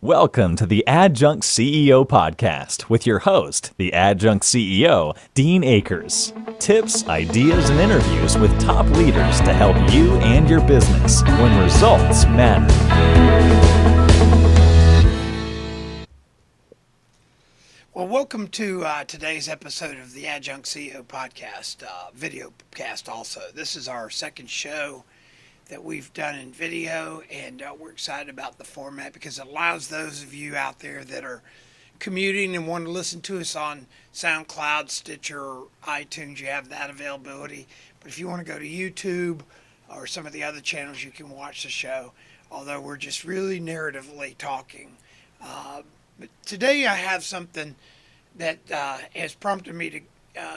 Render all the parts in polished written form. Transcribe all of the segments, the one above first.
Welcome to the Adjunct CEO Podcast with your host, the Adjunct CEO, Dean Akers. Tips, ideas, and interviews with top leaders to help you and your business when results matter. Well, welcome to today's episode of the Adjunct CEO Podcast, video cast also. This is our second show that we've done in video, and we're excited about the format because it allows those of you out there that are commuting and want to listen to us on SoundCloud, Stitcher, or iTunes, you have that availability. But if you want to go to YouTube or some of the other channels, you can watch the show, although we're just really narratively talking. But today I have something that has prompted me to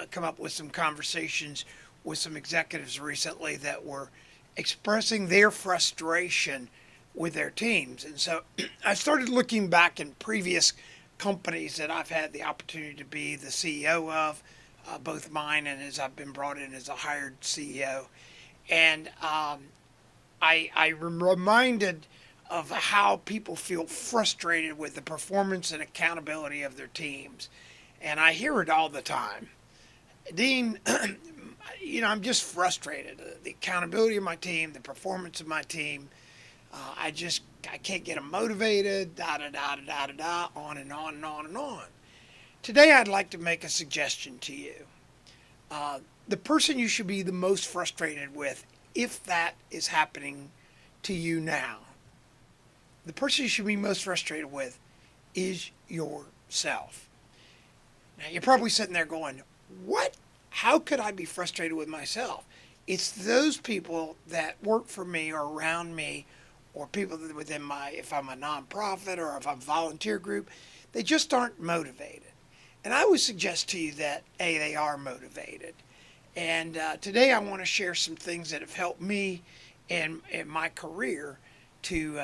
come up with some conversations with some executives recently that were expressing their frustration with their teams. And so I started looking back in previous companies that I've had the opportunity to be the CEO of, both mine and as I've been brought in as a hired CEO. And I'm reminded of how people feel frustrated with the performance and accountability of their teams. And I hear it all the time. Dean, I'm just frustrated. The accountability of my team, the performance of my team, I can't get them motivated, on and on and on and on and on. Today I'd like to make a suggestion to you. The person you should be the most frustrated with, if that is happening to you now, the person you should be most frustrated with is yourself. Now, you're probably sitting there going, what? How could I be frustrated with myself? It's those people that work for me or around me, or people that within if I'm a nonprofit or if I'm a volunteer group, they just aren't motivated. And I would suggest to you that, they are motivated. And today I want to share some things that have helped me in my career to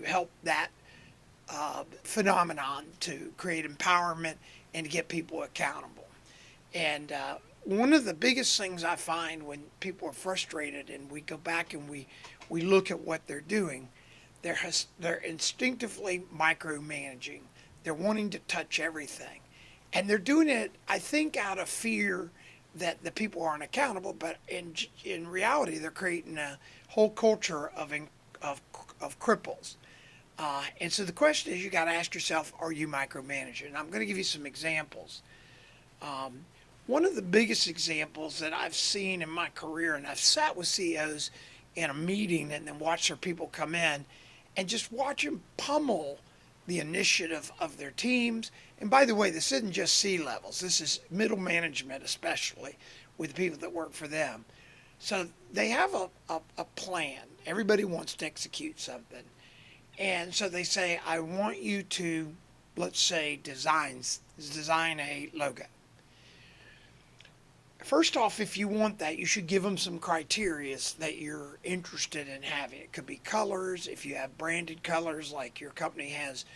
help that phenomenon, to create empowerment and to get people accountable. And one of the biggest things I find when people are frustrated and we go back and we look at what they're doing, they're instinctively micromanaging. They're wanting to touch everything. And they're doing it, I think, out of fear that the people aren't accountable, but in reality, they're creating a whole culture of cripples. And so the question is, you got to ask yourself, are you micromanaging? And I'm going to give you some examples. One of the biggest examples that I've seen in my career, and I've sat with CEOs in a meeting and then watched their people come in and just watch them pummel the initiative of their teams. And by the way, this isn't just C-levels. This is middle management, especially with the people that work for them. So they have a plan. Everybody wants to execute something. And so they say, I want you to, let's say, design a logo. First off, if you want that, you should give them some criteria that you're interested in having. It could be colors. If you have branded colors, like your company has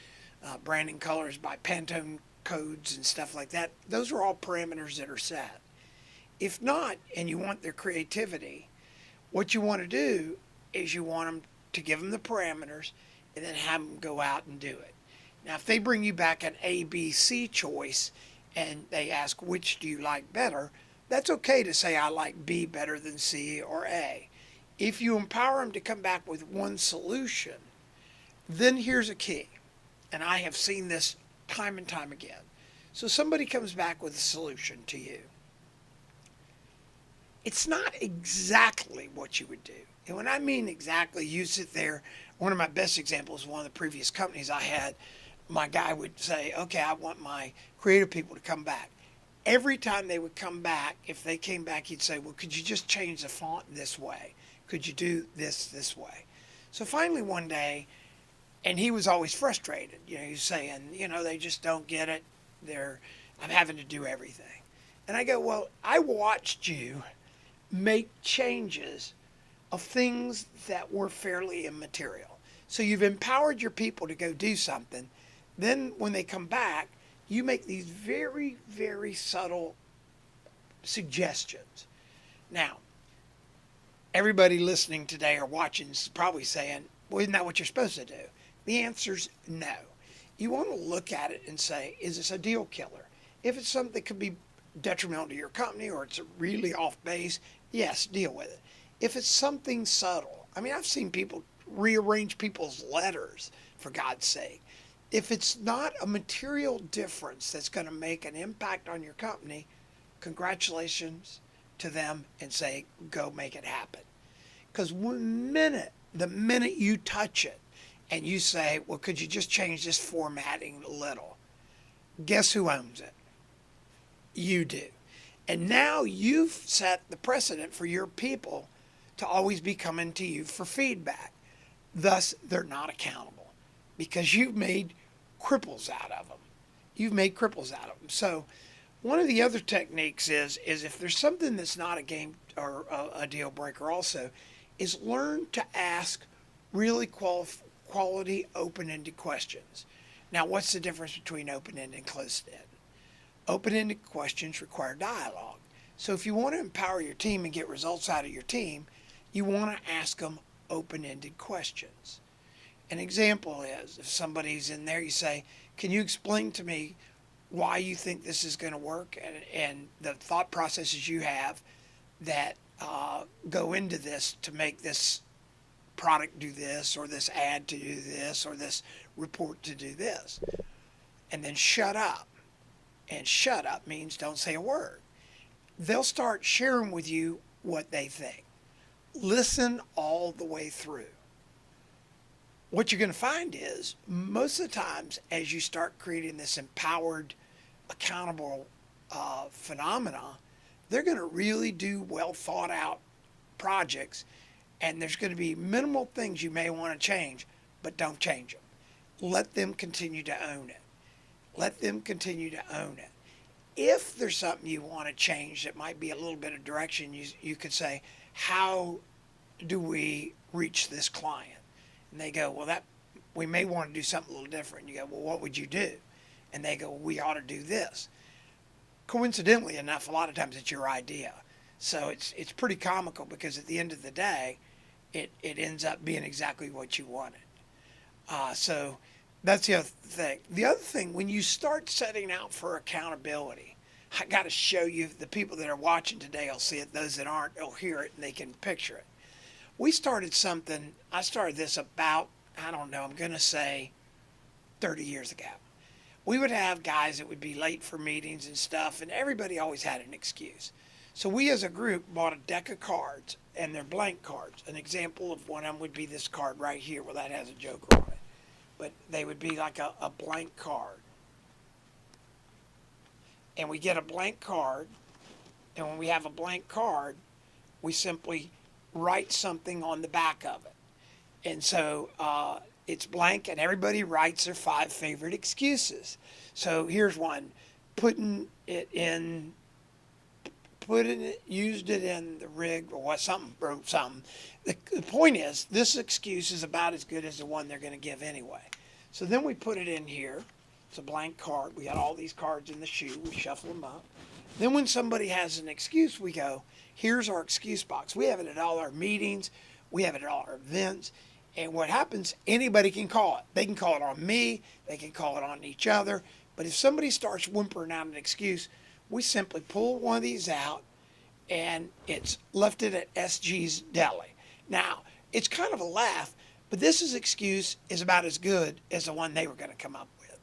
branding colors by Pantone codes and stuff like that, those are all parameters that are set. If not, and you want their creativity, what you want to do is you want them to give them the parameters and then have them go out and do it. Now, if they bring you back an A, B, C choice and they ask, which do you like better, that's okay to say, I like B better than C or A. If you empower them to come back with one solution, then here's a key. And I have seen this time and time again. So somebody comes back with a solution to you. It's not exactly what you would do. And when I mean exactly, you sit there. One of my best examples, one of the previous companies I had, my guy would say, okay, I want my creative people to come back. Every time they would come back, if they came back, he'd say, well, could you just change the font this way? Could you do this way? So finally one day, and he was always frustrated. He's saying, they just don't get it. I'm having to do everything. And I go, well, I watched you make changes of things that were fairly immaterial. So you've empowered your people to go do something. Then when they come back, you make these very, very subtle suggestions. Now, everybody listening today or watching is probably saying, well, isn't that what you're supposed to do? The answer's no. You want to look at it and say, is this a deal killer? If it's something that could be detrimental to your company or it's really off base, yes, deal with it. If it's something subtle, I mean, I've seen people rearrange people's letters, for God's sake. If it's not a material difference that's going to make an impact on your company, congratulations to them and say, go make it happen. Because the minute you touch it and you say, well, could you just change this formatting a little? Guess who owns it? You do. And now you've set the precedent for your people to always be coming to you for feedback. Thus, they're not accountable because you've made cripples out of them. You've made cripples out of them. So one of the other techniques is if there's something that's not a game or a deal breaker also, is learn to ask really quality open-ended questions. Now, what's the difference between open-ended and closed-ended? Open-ended questions require dialogue. So if you want to empower your team and get results out of your team, you want to ask them open-ended questions. An example is if somebody's in there, you say, can you explain to me why you think this is going to work and the thought processes you have that go into this to make this product do this or this ad to do this or this report to do this. And then shut up. And shut up means don't say a word. They'll start sharing with you what they think. Listen all the way through. What you're going to find is most of the times as you start creating this empowered, accountable phenomena, they're going to really do well thought out projects, and there's going to be minimal things you may want to change, but don't change them. Let them continue to own it. Let them continue to own it. If there's something you want to change that might be a little bit of direction, you could say, how do we reach this client? And they go, well, we may want to do something a little different. You go, well, what would you do? And they go, we ought to do this. Coincidentally enough, a lot of times it's your idea. So it's pretty comical because at the end of the day, it ends up being exactly what you wanted. So that's the other thing. The other thing, when you start setting out for accountability, I got to show you, the people that are watching today will see it. Those that aren't will hear it and they can picture it. I started this about, I don't know, I'm going to say 30 years ago. We would have guys that would be late for meetings and stuff, and everybody always had an excuse. So we as a group bought a deck of cards, and they're blank cards. An example of one of them would be this card right here. Well, that has a joker on it. But they would be like a blank card. And we get a blank card, and when we have a blank card, we simply write something on the back of it. And so it's blank, and everybody writes their 5 favorite excuses. So here's one. Used it in the rig or what, something, broke something. The point is, this excuse is about as good as the one they're going to give anyway. So then we put it in here. It's a blank card. We got all these cards in the shoe. We shuffle them up. Then when somebody has an excuse, we go, here's our excuse box. We have it at all our meetings. We have it at all our events. And what happens, anybody can call it. They can call it on me. They can call it on each other. But if somebody starts whimpering out an excuse, we simply pull one of these out, and it's left it at SG's Deli. Now, it's kind of a laugh, but this excuse is about as good as the one they were going to come up with.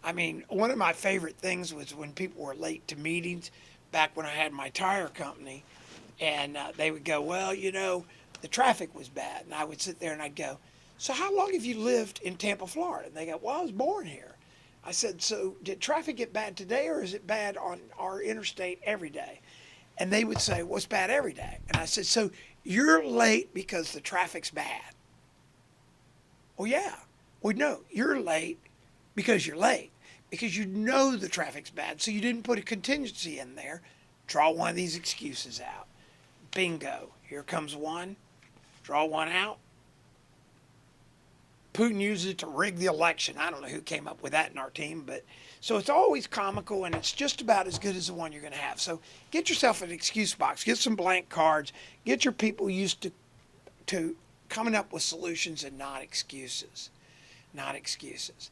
I mean, one of my favorite things was when people were late to meetings back when I had my tire company, and they would go, well, the traffic was bad. And I would sit there and I'd go, so how long have you lived in Tampa, Florida? And they go, well, I was born here. I said, so did traffic get bad today, or is it bad on our interstate every day? And they would say, well, it's bad every day. And I said, so you're late because the traffic's bad? Well, yeah. Well, no, you're late because you're late, because you know the traffic's bad. So you didn't put a contingency in there. Draw one of these excuses out. Bingo. Here comes one. Draw one out. Putin uses it to rig the election. I don't know who came up with that in our team, but so it's always comical, and it's just about as good as the one you're going to have. So get yourself an excuse box. Get some blank cards. Get your people used to coming up with solutions and not excuses. not excuses.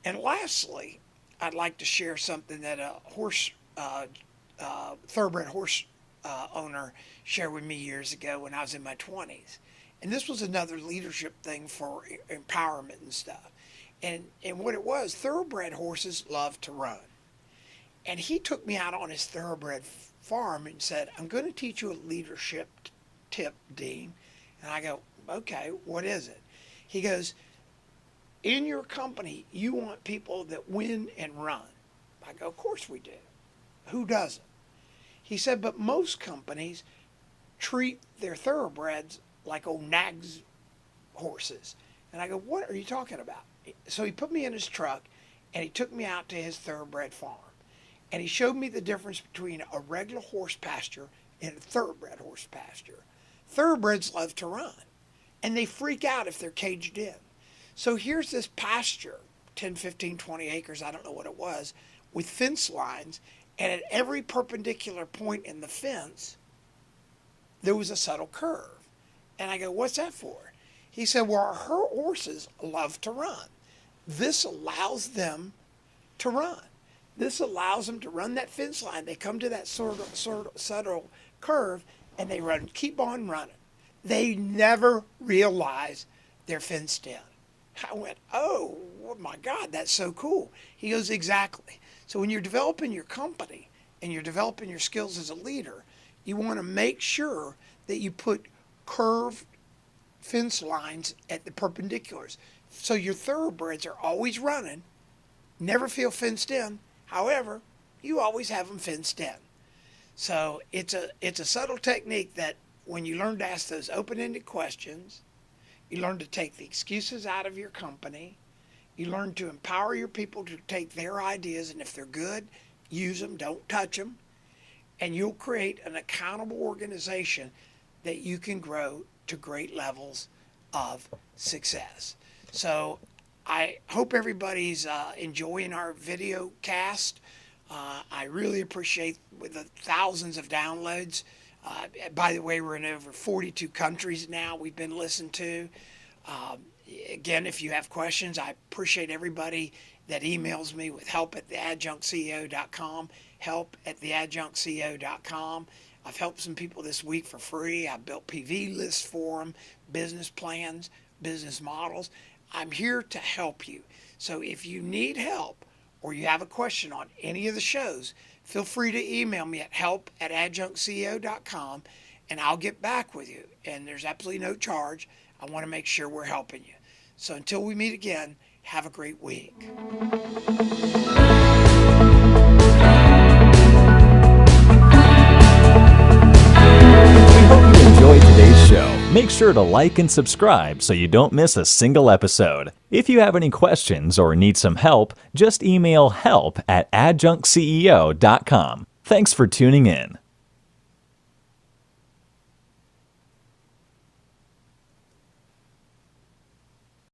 And lastly, I'd like to share something that a thoroughbred horse owner shared with me years ago when I was in my 20s. And this was another leadership thing for empowerment and stuff. And what it was, thoroughbred horses love to run. And he took me out on his thoroughbred farm and said, I'm going to teach you a leadership tip, Dean. And I go, okay, what is it? He goes, in your company, you want people that win and run. I go, of course we do. Who doesn't? He said, but most companies treat their thoroughbreds like old nags horses. And I go, what are you talking about? So he put me in his truck and he took me out to his thoroughbred farm. And he showed me the difference between a regular horse pasture and a thoroughbred horse pasture. Thoroughbreds love to run, and they freak out if they're caged in. So here's this pasture, 10, 15, 20 acres, I don't know what it was, with fence lines, and at every perpendicular point in the fence, there was a subtle curve. And I go, what's that for? He said, well, our horses love to run. This allows them to run. This allows them to run that fence line. They come to that sort of subtle curve, and they run, keep on running. They never realize they're fenced in. I went, oh my God, that's so cool. He goes, exactly. So when you're developing your company and you're developing your skills as a leader, you want to make sure that you put curved fence lines at the perpendiculars. So your thoroughbreds are always running, never feel fenced in. However, you always have them fenced in. So it's a subtle technique that when you learn to ask those open-ended questions, you learn to take the excuses out of your company, you learn to empower your people to take their ideas, and if they're good, use them, don't touch them, and you'll create an accountable organization that you can grow to great levels of success. So I hope everybody's enjoying our video cast. I really appreciate with the thousands of downloads. By the way, we're in over 42 countries now we've been listened to. Again, if you have questions, I appreciate everybody that emails me with help@theadjunctceo.com, help@theadjunctceo.com. I've helped some people this week for free. I've built PV lists for them, business plans, business models. I'm here to help you. So if you need help or you have a question on any of the shows, feel free to email me at help@adjunctceo.com and I'll get back with you. And there's absolutely no charge. I want to make sure we're helping you. So until we meet again, have a great week. Enjoyed today's show. Make sure to like and subscribe so you don't miss a single episode. If you have any questions or need some help, just email help@adjunctceo.com. Thanks for tuning in.